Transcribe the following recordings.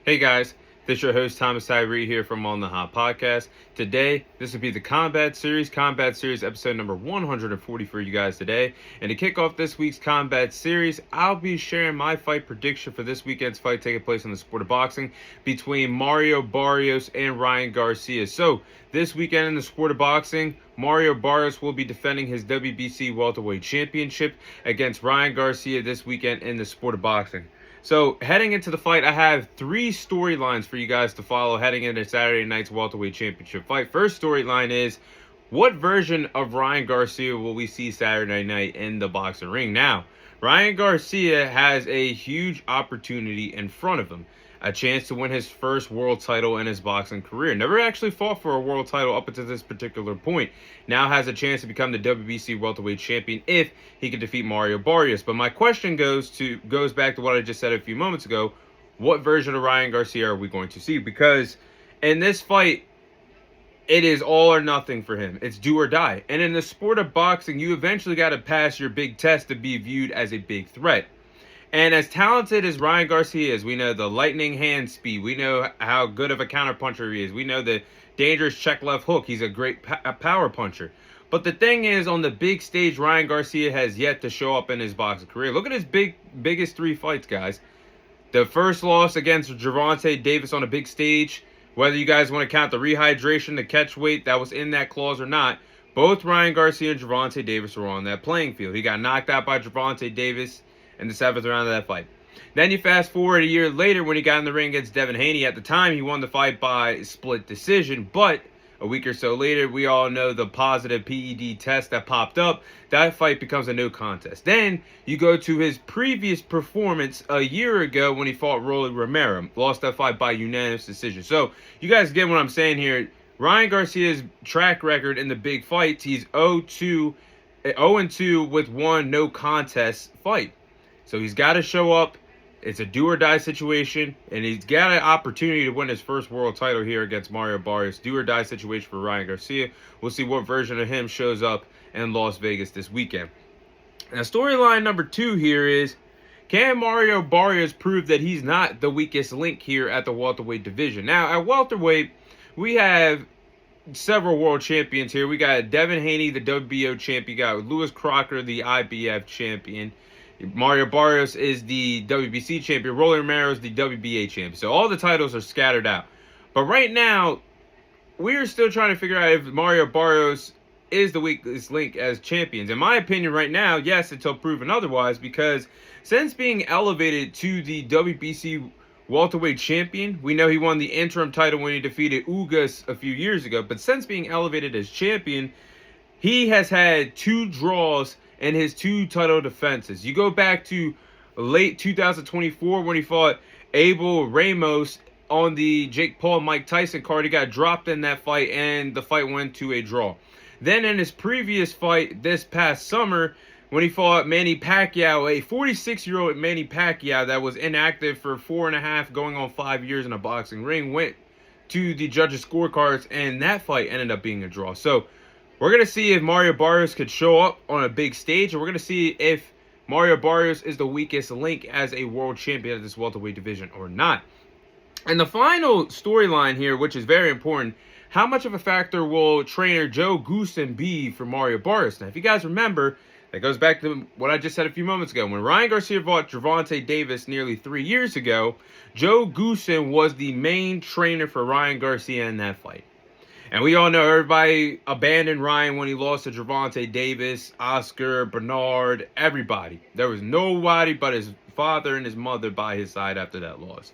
Hey guys, this is your host Thomas Tyree here from On the Hot Podcast. Today, this will be the Combat Series episode number 140 for you guys today. And to kick off this week's Combat Series, I'll be sharing my fight prediction for this weekend's fight taking place in the sport of boxing between Mario Barrios and Ryan Garcia. So, this weekend in the sport of boxing, Mario Barrios will be defending his WBC welterweight championship against Ryan Garcia this weekend in the sport of boxing. So, heading into the fight, I have three storylines for you guys to follow heading into Saturday night's welterweight championship fight. First storyline is, what version of Ryan Garcia will we see Saturday night in the boxing ring? Now, Ryan Garcia has a huge opportunity in front of him. A chance to win his first world title in his boxing career. Never actually fought for a world title up until this particular point. Now has a chance to become the WBC welterweight champion if he can defeat Mario Barrios. But my question goes back to what I just said a few moments ago. What version of Ryan Garcia are we going to see? Because in this fight, it is all or nothing for him. It's do or die. And in the sport of boxing, you eventually got to pass your big test to be viewed as a big threat. And as talented as Ryan Garcia is, we know the lightning hand speed. We know how good of a counterpuncher he is. We know the dangerous check left hook. He's a great power puncher. But the thing is, on the big stage, Ryan Garcia has yet to show up in his boxing career. Look at his biggest three fights, guys. The first loss against Gervonta Davis on a big stage, whether you guys want to count the rehydration, the catch weight that was in that clause or not, both Ryan Garcia and Gervonta Davis were on that playing field. He got knocked out by Gervonta Davis in the 7th round of that fight. Then you fast forward a year later when he got in the ring against Devin Haney. At the time, he won the fight by split decision, but a week or so later, we all know the positive PED test that popped up. That fight becomes a no contest. Then you go to his previous performance a year ago when he fought Rolly Romero. Lost that fight by unanimous decision. So you guys get what I'm saying here. Ryan Garcia's track record in the big fights, he's 0-2 with one no contest fight. So he's got to show up. It's a do or die situation, and he's got an opportunity to win his first world title here against Mario Barrios. Do or die situation for Ryan Garcia. We'll see what version of him shows up in Las Vegas this weekend. Now, storyline number 2 here is, can Mario Barrios prove that he's not the weakest link here at the welterweight division? Now, at welterweight, we have several world champions here. We got Devin Haney, the WBO champion. You got Lewis Crocker, the IBF champion. Mario Barrios is the WBC champion. Rolly Romero is the WBA champion. So all the titles are scattered out. But right now, we're still trying to figure out if Mario Barrios is the weakest link as champions. In my opinion right now, yes, until proven otherwise, because since being elevated to the WBC welterweight champion, we know he won the interim title when he defeated Ugas a few years ago. But since being elevated as champion, he has had 2 draws in his 2 title defenses. You go back to late 2024 when he fought Abel Ramos on the Jake Paul Mike Tyson card. He got dropped in that fight, and the fight went to a draw. Then in his previous fight this past summer, when he fought Manny Pacquiao, a 46-year-old Manny Pacquiao that was inactive for 4.5 going on 5 years in a boxing ring, went to the judges' scorecards, and that fight ended up being a draw. So we're going to see if Mario Barrios could show up on a big stage, and we're going to see if Mario Barrios is the weakest link as a world champion of this welterweight division or not. And the final storyline here, which is very important, how much of a factor will trainer Joe Goossen be for Mario Barrios? Now, if you guys remember, that goes back to what I just said a few moments ago. When Ryan Garcia fought Gervonta Davis nearly 3 years ago, Joe Goossen was the main trainer for Ryan Garcia in that fight. And we all know everybody abandoned Ryan when he lost to Gervonta Davis, Oscar, Bernard, everybody. There was nobody but his father and his mother by his side after that loss.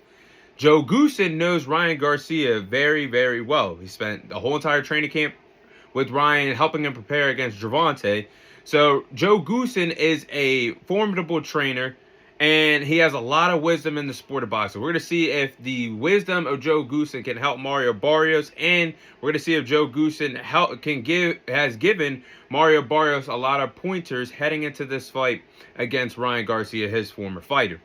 Joe Goossen knows Ryan Garcia very, very well. He spent the whole entire training camp with Ryan, helping him prepare against Gervonta. So Joe Goossen is a formidable trainer, and he has a lot of wisdom in the sport of boxing. We're going to see if the wisdom of Joe Goossen can help Mario Barrios, and we're going to see if Joe Goossen has given Mario Barrios a lot of pointers heading into this fight against Ryan Garcia, his former fighter.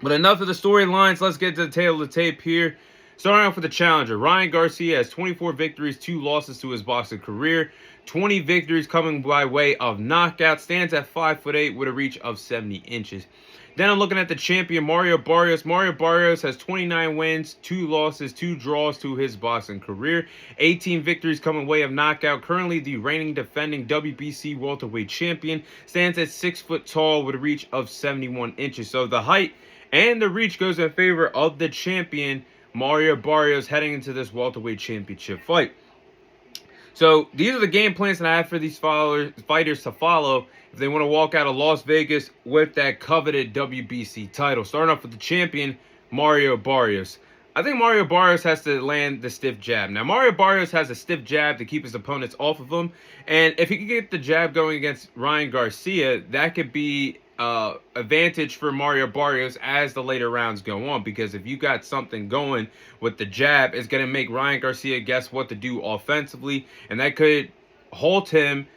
But enough of the storylines. Let's get to the tail of the tape here. Starting off with the challenger, Ryan Garcia has 24 victories, 2 losses to his boxing career. 20 victories coming by way of knockout. Stands at 5'8" with a reach of 70 inches. Then I'm looking at the champion, Mario Barrios. Mario Barrios has 29 wins, 2 losses, 2 draws to his boxing career. 18 victories come in way of knockout. Currently the reigning defending WBC welterweight champion. Stands at 6 foot tall with a reach of 71 inches. So the height and the reach goes in favor of the champion, Mario Barrios, heading into this welterweight championship fight. So these are the game plans that I have for these fighters to follow if they want to walk out of Las Vegas with that coveted WBC title. Starting off with the champion, Mario Barrios. I think Mario Barrios has to land the stiff jab. Now, Mario Barrios has a stiff jab to keep his opponents off of him. And if he can get the jab going against Ryan Garcia, that could be advantage for Mario Barrios as the later rounds go on, because if you got something going with the jab, it's going to make Ryan Garcia guess what to do offensively, and that could halt him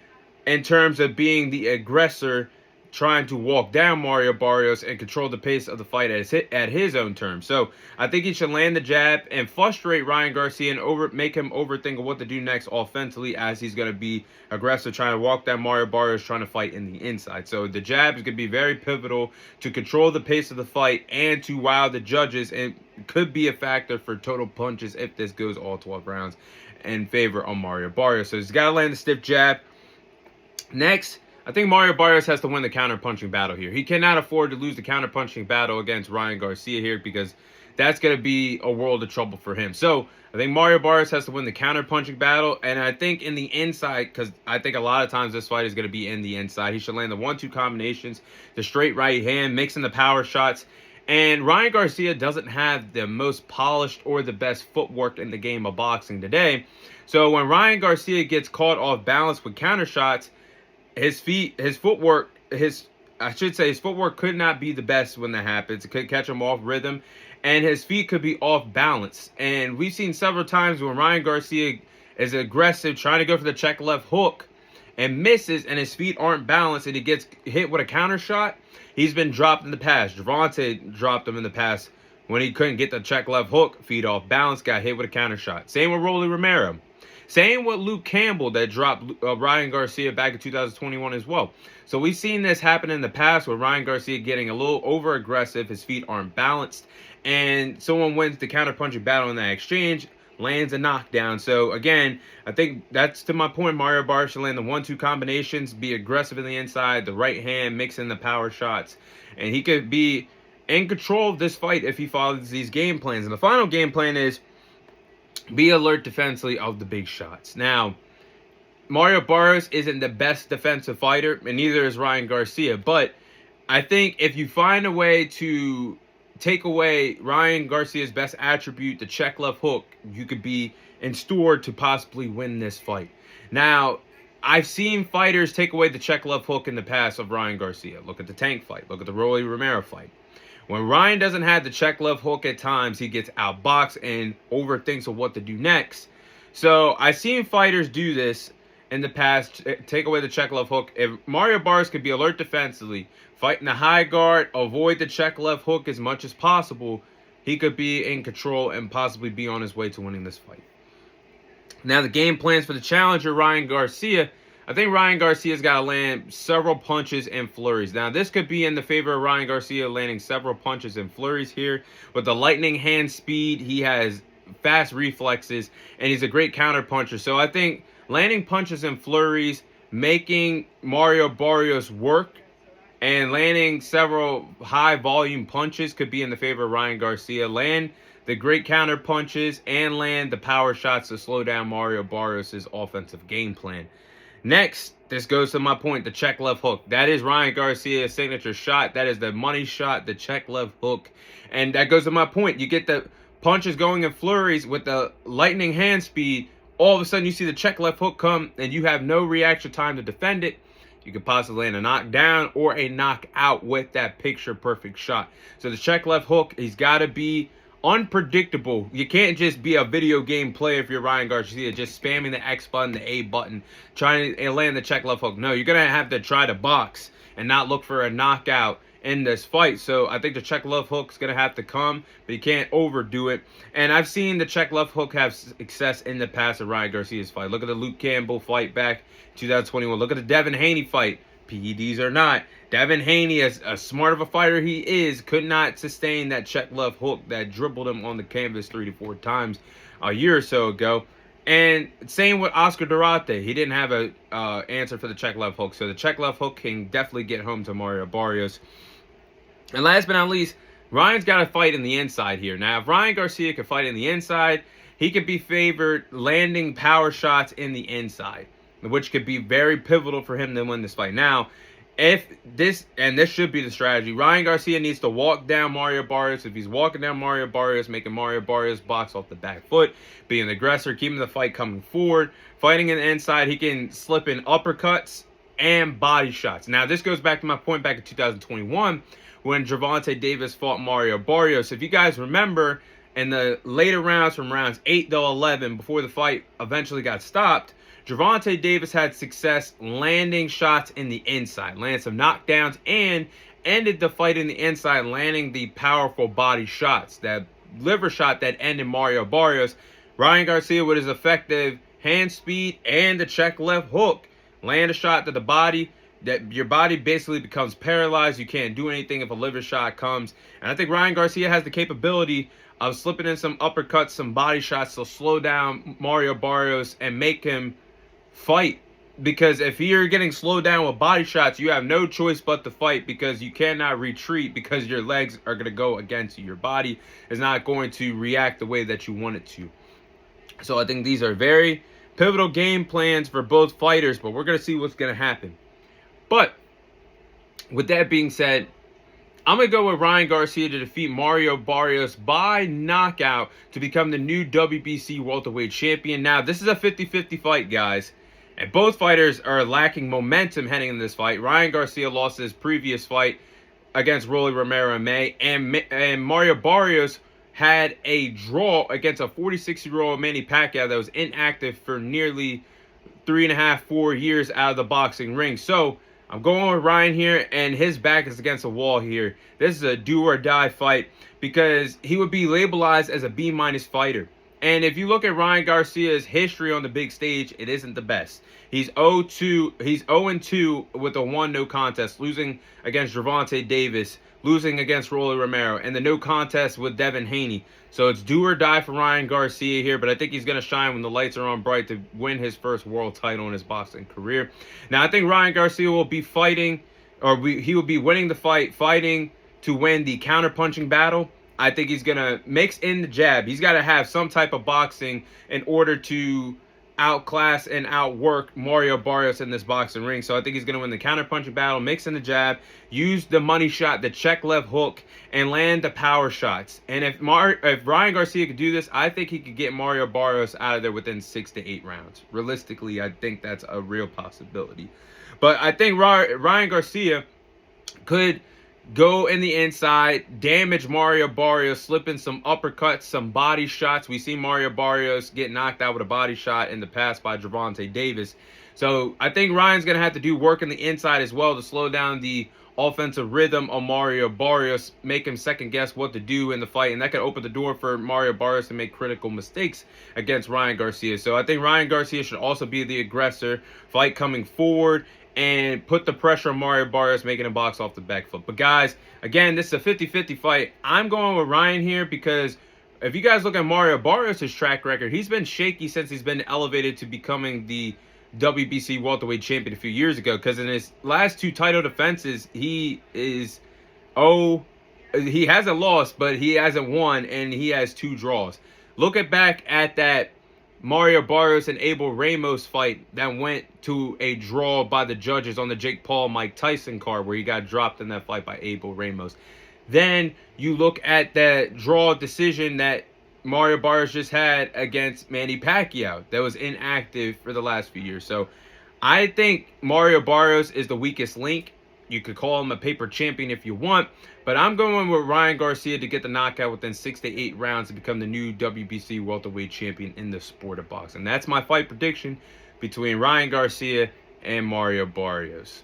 in terms of being the aggressor, trying to walk down Mario Barrios and control the pace of the fight at his own terms. So I think he should land the jab and frustrate Ryan Garcia and make him overthink of what to do next offensively, as he's going to be aggressive, trying to walk down Mario Barrios, trying to fight in the inside. So the jab is going to be very pivotal to control the pace of the fight and to wow the judges, and could be a factor for total punches if this goes all 12 rounds in favor of Mario Barrios. So he's got to land the stiff jab. Next, I think Mario Barrios has to win the counter-punching battle here. He cannot afford to lose the counter-punching battle against Ryan Garcia here, because that's going to be a world of trouble for him. So I think Mario Barrios has to win the counter-punching battle, and I think in the inside, because I think a lot of times this fight is going to be in the inside, he should land the 1-2 combinations, the straight right hand, mixing the power shots. And Ryan Garcia doesn't have the most polished or the best footwork in the game of boxing today. So when Ryan Garcia gets caught off balance with counter shots, his footwork could not be the best when that happens. It could catch him off rhythm, and his feet could be off balance. And we've seen several times when Ryan Garcia is aggressive, trying to go for the check left hook, and misses, and his feet aren't balanced, and he gets hit with a counter shot. He's been dropped in the past. Gervonta dropped him in the past when he couldn't get the check left hook, feet off balance, got hit with a counter shot. Same with Rolly Romero. Same with Luke Campbell, that dropped Ryan Garcia back in 2021 as well. So we've seen this happen in the past with Ryan Garcia getting a little over-aggressive. His feet aren't balanced, and someone wins the counter-punching battle in that exchange, lands a knockdown. So again, I think that's to my point. Mario Barrios should land the 1-2 combinations, be aggressive in the inside, the right hand, mix in the power shots, and he could be in control of this fight if he follows these game plans. And the final game plan is be alert defensively of the big shots. Now, Mario Barrios isn't the best defensive fighter, and neither is Ryan Garcia. But I think if you find a way to take away Ryan Garcia's best attribute, the check left hook, you could be in store to possibly win this fight. Now, I've seen fighters take away the check left hook in the past of Ryan Garcia. Look at the Tank fight. Look at the Rolly Romero fight. When Ryan doesn't have the check left hook at times, he gets outboxed and overthinks of what to do next. So I've seen fighters do this in the past, take away the check left hook. If Mario Barrios could be alert defensively, fight in the high guard, avoid the check left hook as much as possible, he could be in control and possibly be on his way to winning this fight. Now, the game plans for the challenger, Ryan Garcia. I think Ryan Garcia's got to land several punches and flurries. Now, this could be in the favor of Ryan Garcia landing several punches and flurries here. With the lightning hand speed, he has fast reflexes, and he's a great counter puncher. So I think landing punches and flurries, making Mario Barrios work, and landing several high volume punches could be in the favor of Ryan Garcia. Land the great counter punches and land the power shots to slow down Mario Barrios' offensive game plan. Next, this goes to my point, the check left hook. That is Ryan Garcia's signature shot. That is the money shot, the check left hook. And that goes to my point. You get the punches going in flurries with the lightning hand speed. All of a sudden, you see the check left hook come, and you have no reaction time to defend it. You could possibly land a knockdown or a knockout with that picture-perfect shot. So the check left hook, he's got to be unpredictable. You can't just be a video game player if you're Ryan Garcia, just spamming the X button, the A button, trying to land the check left hook. No, you're going to have to try to box and not look for a knockout in this fight. So I think the check left hook is going to have to come, but you can't overdo it. And I've seen the check left hook have success in the past of Ryan Garcia's fight. Look at the Luke Campbell fight back in 2021. Look at the Devin Haney fight PEDs or not, Devin Haney, as smart of a fighter he is, could not sustain that check left hook that dribbled him on the canvas 3 to 4 times a year or so ago. And same with Oscar Durate. He didn't have a answer for the check left hook. So the check left hook can definitely get home to Mario Barrios. And last but not least, Ryan's got to fight in the inside here. Now, if Ryan Garcia could fight in the inside, he could be favored landing power shots in the inside, which could be very pivotal for him to win this fight. Now, if this, and this should be the strategy, Ryan Garcia needs to walk down Mario Barrios. If he's walking down Mario Barrios, making Mario Barrios box off the back foot, being an aggressor, keeping the fight coming forward, fighting in the inside, he can slip in uppercuts and body shots. Now, this goes back to my point back in 2021 when Gervonta Davis fought Mario Barrios. If you guys remember, in the later rounds from rounds 8 to 11, before the fight eventually got stopped, Gervonta Davis had success landing shots in the inside, landed some knockdowns, and ended the fight in the inside, landing the powerful body shots, that liver shot that ended Mario Barrios. Ryan Garcia, with his effective hand speed and the check left hook, land a shot to the body, that your body basically becomes paralyzed. You can't do anything if a liver shot comes. And I think Ryan Garcia has the capability of slipping in some uppercuts, some body shots to slow down Mario Barrios and make him fight. Because if you're getting slowed down with body shots, you have no choice but to fight, because you cannot retreat, because your legs are going to go against you. Your body is not going to react the way that you want it to. So I think these are very pivotal game plans for both fighters, but we're going to see what's going to happen. But with that being said, I'm going to go with Ryan Garcia to defeat Mario Barrios by knockout to become the new WBC welterweight champion. Now, this is a 50-50 fight, guys. And both fighters are lacking momentum heading into this fight. Ryan Garcia lost his previous fight against Rolly Romero in May. And Mario Barrios had a draw against a 46-year-old Manny Pacquiao that was inactive for nearly 3.5, 4 years out of the boxing ring. So I'm going with Ryan here, and his back is against the wall here. This is a do-or-die fight, because he would be labelized as a B- fighter. And if you look at Ryan Garcia's history on the big stage, it isn't the best. He's 0-2 with a 1 no contest, losing against Gervonta Davis, losing against Rolly Romero, and the no contest with Devin Haney. So it's do or die for Ryan Garcia here, but I think he's going to shine when the lights are on bright to win his first world title in his boxing career. Now, I think Ryan Garcia will be fighting, he will be winning the fight, fighting to win the counter-punching battle. I think he's going to mix in the jab. He's got to have some type of boxing in order to outclass and outwork Mario Barrios in this boxing ring. So I think he's going to win the counter-punching battle, mix in the jab, use the money shot, the check left hook, and land the power shots. And if Ryan Garcia could do this, I think he could get Mario Barrios out of there within 6 to 8 rounds. Realistically, I think that's a real possibility. But I think Ryan Garcia could go in the inside, damage Mario Barrios, slip in some uppercuts, some body shots. We see Mario Barrios get knocked out with a body shot in the past by Gervonta Davis. So I think Ryan's going to have to do work in the inside as well to slow down the offensive rhythm of Mario Barrios, make him second guess what to do in the fight, and that could open the door for Mario Barrios to make critical mistakes against Ryan Garcia. So I think Ryan Garcia should also be the aggressor, fight coming forward, and put the pressure on Mario Barrios, making him box off the back foot. But guys, again, this is a 50-50 fight. I'm going with Ryan here because if you guys look at Mario Barrios' track record, he's been shaky since he's been elevated to becoming the WBC welterweight champion a few years ago. Because in his last 2 title defenses, he hasn't lost, but he hasn't won, and he has 2 draws. Look back at that Mario Barrios and Abel Ramos fight that went to a draw by the judges on the Jake Paul-Mike Tyson card, where he got dropped in that fight by Abel Ramos. Then you look at the draw decision that Mario Barrios just had against Manny Pacquiao that was inactive for the last few years. So I think Mario Barrios is the weakest link. You could call him a paper champion if you want, but I'm going with Ryan Garcia to get the knockout within 6 to 8 rounds to become the new WBC welterweight champion in the sport of boxing. That's my fight prediction between Ryan Garcia and Mario Barrios.